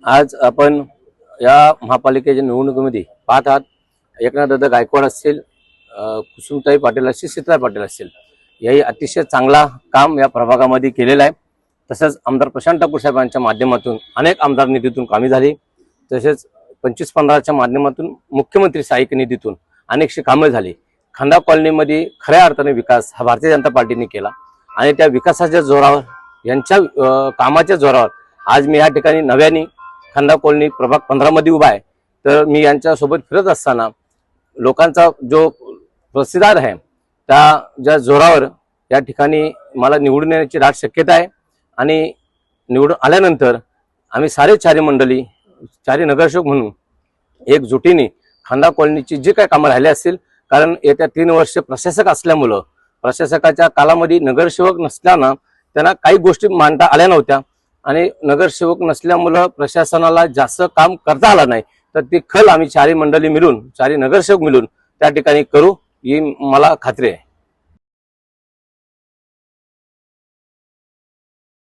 आज आपण या महापालिकेच्या निवडणुकीमध्ये पाहत आहात, एकनाथदादा गायकवाड असतील, कुसुमताई पाटील असतील, शीतला पाटील असतील, याही अतिशय चांगला काम या प्रभागामध्ये केलेला आहे। तसंच आमदार प्रशांत ठाकूर साहेबांच्या माध्यमातून अनेक आमदार निधीतून कामे झाली। तसेच 25-15च्या माध्यमातून मुख्यमंत्री सहाय्यक निधीतून अनेकशी कामे झाली। खंदा कॉलनीमध्ये खऱ्या अर्थाने विकास हा भारतीय जनता पार्टीने केला आणि त्या विकासाच्या जोरावर, यांच्या कामाच्या जोरावर आज मी या ठिकाणी नव्याने खंदा कॉलनी प्रभाग 15 मध्ये उभा आहे। तर मी यांच्यासोबत फिरत असताना लोकांचा जो प्रतिसाद आहे त्या ज्या जोरावर या ठिकाणी मला निवडून येण्याची दाट शक्यता आहे आणि निवडून आल्यानंतर आम्ही चारी मंडळी, चारी नगरसेवक म्हणून एकजुटीने खंदा कॉलनीची जी काही कामं राहिली असतील, कारण येत्या 3 वर्ष प्रशासक असल्यामुळं प्रशासकाच्या कालामध्ये नगरसेवक नसल्यानं त्यांना काही गोष्टी मांडता आल्या नव्हत्या आणि नगरसेवक नसल्यामुळं प्रशासनाला जास्त काम करता आलं नाही। तर ती खल आम्ही चारी मंडळी मिळून, चारी नगरसेवक मिळून त्या ठिकाणी करू ही मला खात्री आहे।